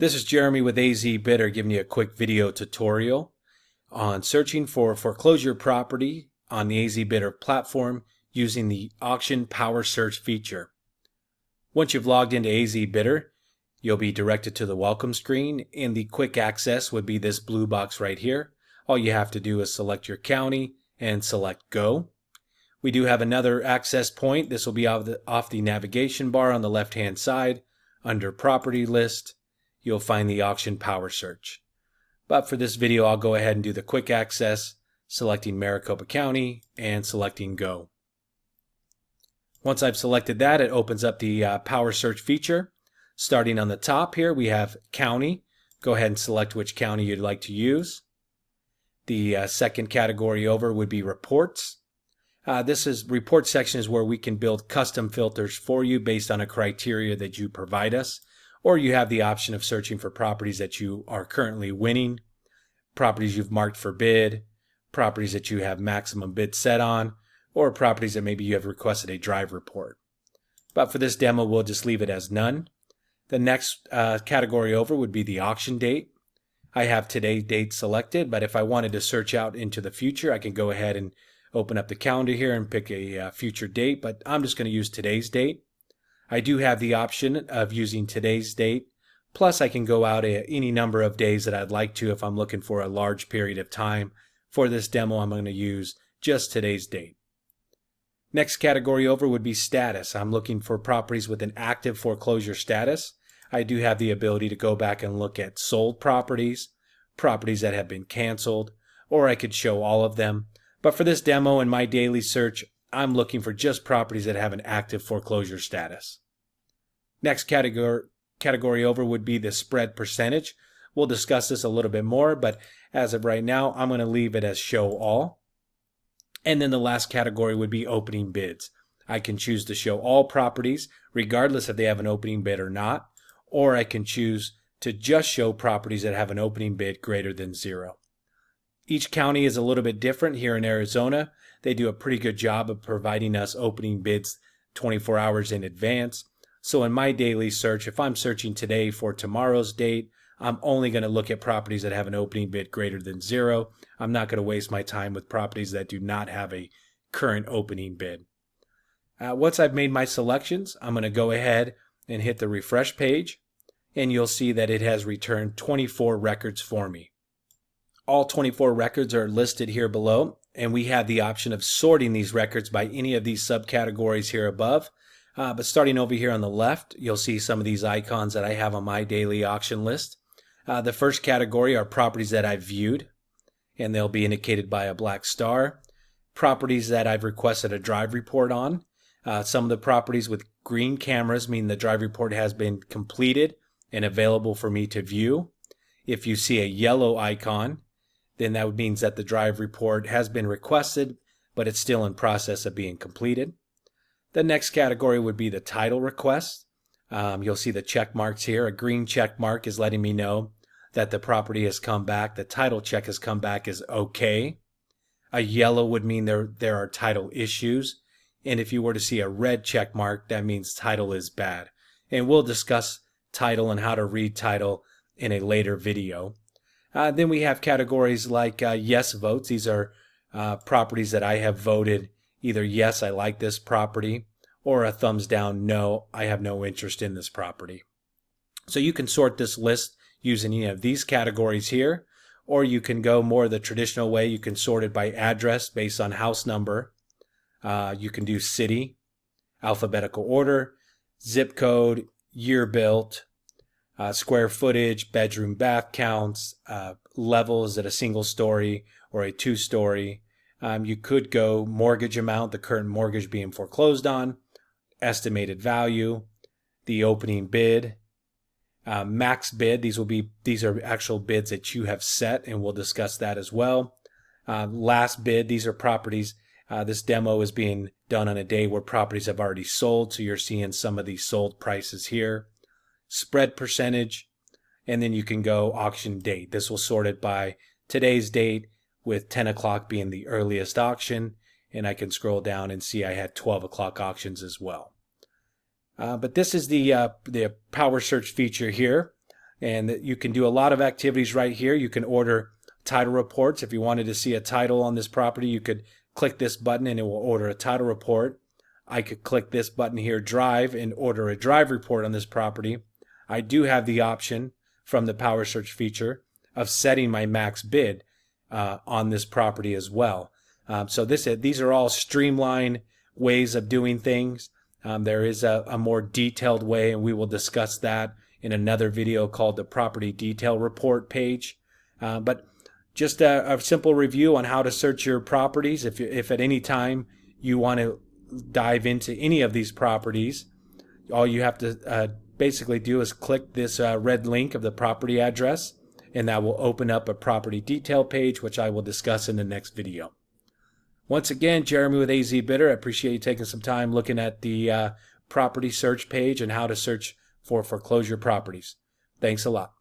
This is Jeremy with AZ Bidder giving you a quick video tutorial on searching for foreclosure property on the AZ Bidder platform using the Auction Power Search feature. Once you've logged into AZ Bidder, you'll be directed to the welcome screen, and the quick access would be this blue box right here. All you have to do is select your county and select Go. We do have another access point. This will be off the navigation bar on the left hand side under Property List. You'll find the Auction Power Search. But for this video, I'll go ahead and do the quick access, selecting Maricopa County and selecting Go. Once I've selected that, it opens up the Power Search feature. Starting on the top here, we have County. Go ahead and select which county you'd like to use. The second category over would be Reports. Report section is where we can build custom filters for you based on a criteria that you provide us. Or you have the option of searching for properties that you are currently winning, properties you've marked for bid, properties that you have maximum bid set on, or properties that maybe you have requested a drive report. But for this demo, we'll just leave it as none. The next category over would be the auction date. I have today's date selected, but if I wanted to search out into the future, I can go ahead and open up the calendar here and pick a future date, but I'm just going to use today's date. I do have the option of using today's date, plus I can go out any number of days that I'd like to if I'm looking for a large period of time. For this demo, I'm going to use just today's date. Next category over would be status. I'm looking for properties with an active foreclosure status. I do have the ability to go back and look at sold properties, properties that have been canceled, or I could show all of them. But for this demo and my daily search, I'm looking for just properties that have an active foreclosure status. Next category over would be the spread percentage. We'll discuss this a little bit more, but as of right now, I'm going to leave it as show all. And then the last category would be opening bids. I can choose to show all properties, regardless if they have an opening bid or not, or I can choose to just show properties that have an opening bid greater than 0. Each county is a little bit different. Here in Arizona, they do a pretty good job of providing us opening bids 24 hours in advance. So in my daily search, if I'm searching today for tomorrow's date, I'm only going to look at properties that have an opening bid greater than 0. I'm not going to waste my time with properties that do not have a current opening bid. Once I've made my selections, I'm going to go ahead and hit the refresh page, and you'll see that it has returned 24 records for me. All 24 records are listed here below, and we have the option of sorting these records by any of these subcategories here above. But starting over here on the left, you'll see some of these icons that I have on my daily auction list. The first category are properties that I've viewed, and they'll be indicated by a black star. Properties that I've requested a drive report on. Some of the properties with green cameras mean the drive report has been completed and available for me to view. If you see a yellow icon, then that means that the drive report has been requested, but it's still in process of being completed. The next category would be the title request. You'll see the check marks here. A green check mark is letting me know that the property has come back. The title check has come back as okay. A yellow would mean there are title issues. And if you were to see a red check mark, that means title is bad. And we'll discuss title and how to read title in a later video. Then we have categories like yes votes. These are properties that I have voted either yes, I like this property, or a thumbs down, no, I have no interest in this property. So you can sort this list using any of these categories here, or you can go more the traditional way. You can sort it by address based on house number. You can do city, alphabetical order, zip code, year built, square footage, bedroom bath counts, level, is it a single story or a 2-story. You could go mortgage amount, the current mortgage being foreclosed on, estimated value, the opening bid, max bid. These are actual bids that you have set, and we'll discuss that as well. Last bid, these are properties. This demo is being done on a day where properties have already sold, so you're seeing some of these sold prices here. Spread percentage, and then you can go auction date. This will sort it by today's date, with 10 o'clock being the earliest auction, and I can scroll down and see I had 12 o'clock auctions as well. But this is the Power Search feature here. And you can do a lot of activities right here. You can order title reports. If you wanted to see a title on this property, you could click this button and it will order a title report. I could click this button here, drive, and order a drive report on this property. I do have the option from the Power Search feature of setting my max bid on this property as well. So these are all streamlined ways of doing things. There is a more detailed way, and we will discuss that in another video called the Property Detail Report page. But just a simple review on how to search your properties. If at any time you want to dive into any of these properties, all you have to basically do is click this red link of the property address, and that will open up a property detail page, which I will discuss in the next video. Once again, Jeremy with AZ Bidder. I appreciate you taking some time looking at the property search page and how to search for foreclosure properties. Thanks a lot.